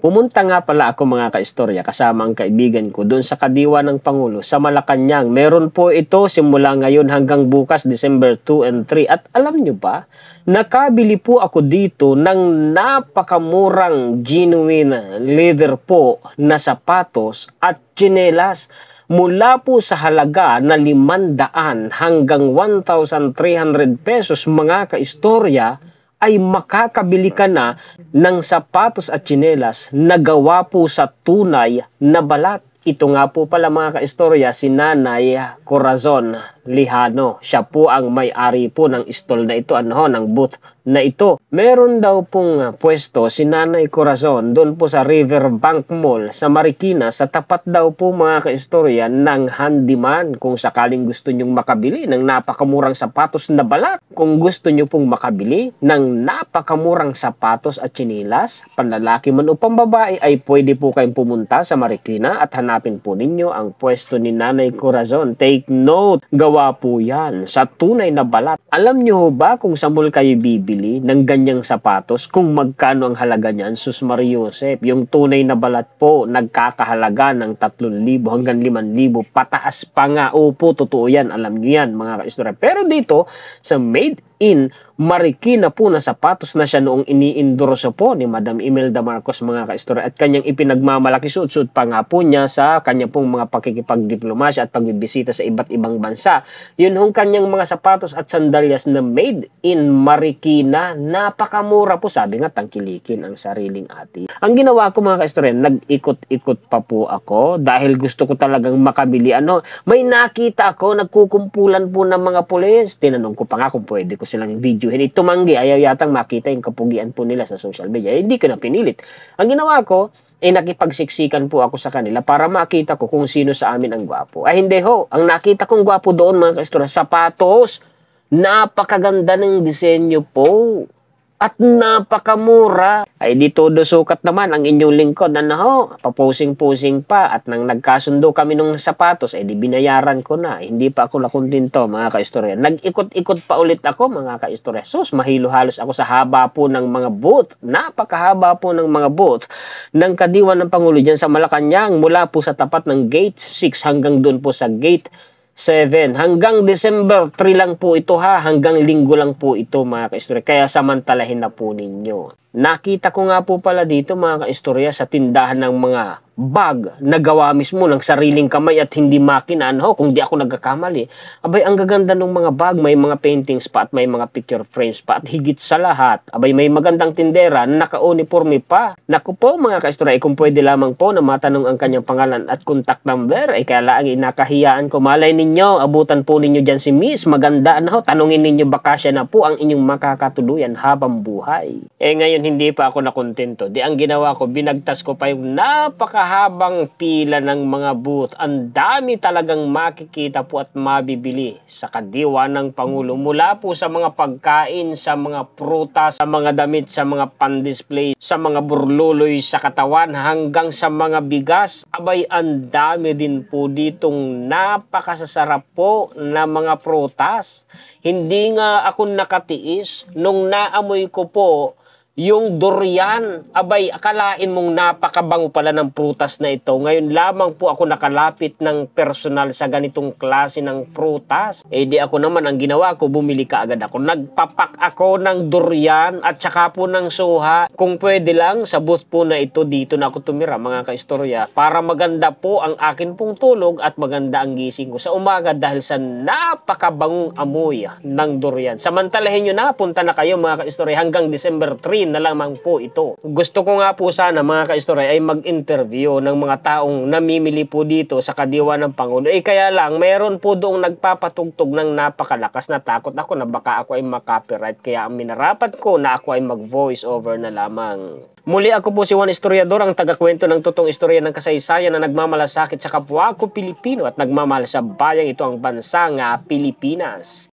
Pumunta nga pala ako mga kaistorya kasama ang kaibigan ko doon sa kadiwa ng Pangulo sa Malacanang. Meron po ito simula ngayon hanggang bukas December 2 and 3. At alam nyo ba, nakabili po ako dito ng napakamurang genuine leather po na sapatos at tsinelas. Mula po sa halaga na 500 hanggang 1,300 pesos mga kaistorya, ay makakabili ka na ng sapatos at tsinelas na gawa po sa tunay na balat. Ito nga po pala mga kaistorya, si Nanay Corazon Lihano. Siya po ang may-ari po ng stall na ito, ng booth na ito. Meron daw pong pwesto si Nanay Corazon doon po sa Riverbank Mall sa Marikina, sa tapat daw po mga kaistorya ng handyman. Kung sakaling gusto nyong makabili ng napakamurang sapatos na balat, kung gusto nyo pong makabili ng napakamurang sapatos at tsinelas, panlalaki man o pambabae, ay pwede po kayong pumunta sa Marikina at hanapin po ninyo ang pwesto ni Nanay Corazon. Take note, gawa po yan sa tunay na balat. Alam nyo ba kung sa mall kayo bibili ng ganyang sapatos, kung magkano ang halaga niyan? Sus Mariosep, yung tunay na balat po, nagkakahalaga ng 3,000 hanggang 5,000. Pataas pa nga. Opo, totoo yan. Alam nyo yan mga kaistorya. Pero dito, sa Made in Marikina po na sapatos na siya noong ini-endorso po ni Madam Imelda Marcos mga kaistorya, at kanyang ipinagmamalaki, suot-suot pa nga po niya sa kanya pong mga pakikipagdiplomasya at pagbibisita sa iba't ibang bansa. Yun hong kanyang mga sapatos at sandalyas na Made in Marikina, napakamura po. Sabi nga, tangkilikin ang sariling ati. Ang ginawa ko mga kaistorya, nag-ikot-ikot pa po ako dahil gusto ko talagang makabili. May nakita ako, nagkukumpulan po ng mga pulis. Tinanong ko pa nga kung pwede ko silang videohin. Tumanggi, ayaw yatang makita yung kapugian po nila sa social media. Hindi ko na pinilit. Ang ginawa ko, nakipagsiksikan po ako sa kanila para makita ko kung sino sa amin ang gwapo. Ay hindi ho, ang nakita kong gwapo doon mga kaistorya, sapatos, napakaganda ng disenyo po at napakamura. Ay di todo sukat naman ang inyong lingkod. Paposing-posing pa, at nang nagkasundo kami nung sapatos, di binayaran ko na. Hindi pa ako nakuntinto mga kaistorya. Nag-ikot-ikot pa ulit ako mga kaistorya. Sus, mahilo halos ako sa haba po ng mga booth. Napakahaba po ng mga booth ng kadiwa ng Pangulo dyan sa Malacanang, mula po sa tapat ng Gate 6 hanggang doon po sa Gate 7. Hanggang December 3 lang po ito hanggang linggo lang po ito mga kaistorya. Kaya samantalahin na po ninyo. Nakita ko nga po pala dito mga kaistorya sa tindahan ng mga bag na gawa mismo ng sariling kamay at hindi makina. Kung di ako nagkakamali. Abay, ang gaganda ng mga bag. May mga paintings pa at may mga picture frames pa. At higit sa lahat, abay, may magandang tindera na naka-uniforme pa. Naku po mga kaistorya, kung pwede lamang po na matanong ang kanyang pangalan at contact number, kaya lang inakahiyaan ko. Malay ninyo, abutan po ninyo dyan si Miss. Maganda tanungin ninyo, baka siya na po ang inyong makakatuluyan habang buhay. Ngayon hindi pa ako nakontento. Di ang ginawa ko, binagtas ko pa yung napakahabang pila ng mga booth. Ang dami talagang makikita po at mabibili sa kadiwa ng Pangulo. Mula po sa mga pagkain, sa mga prutas, sa mga damit, sa mga pan-display, sa mga burluloy sa katawan, hanggang sa mga bigas. Abay, ang dami din po ditong napakasasarap po na mga prutas. Hindi nga ako nakatiis nung naamoy ko po yung durian. Abay, akalain mong napakabango pala ng prutas na ito. Ngayon lamang po ako nakalapit ng personal sa ganitong klase ng prutas. Di ako naman, ang ginawa ko, bumili ka agad ako. Nagpapak ako ng durian at saka po ng suha. Kung pwede lang, sa booth po na ito, dito na ako tumira mga kaistorya, para maganda po ang akin pong tulog at maganda ang gising ko sa umaga dahil sa napakabangong amoy ng durian. Samantalahin nyo na, punta na kayo mga kaistorya hanggang December 3 na lamang po ito. Gusto ko nga po sana mga kaistorya ay mag-interview ng mga taong namimili po dito sa kadiwa ng Pangulo. Kaya lang, mayroon po doong nagpapatugtog ng napakalakas na takot ako na baka ako ay makopyright. Kaya ang minarapat ko na ako ay mag-voice over na lamang. Muli ako po si Juan Historiador, ang tagakwento ng totoong istorya ng kasaysayan na nagmamalasakit sa kapwa ko Pilipino at nagmamahal sa bayang ito, ang bansa nga Pilipinas.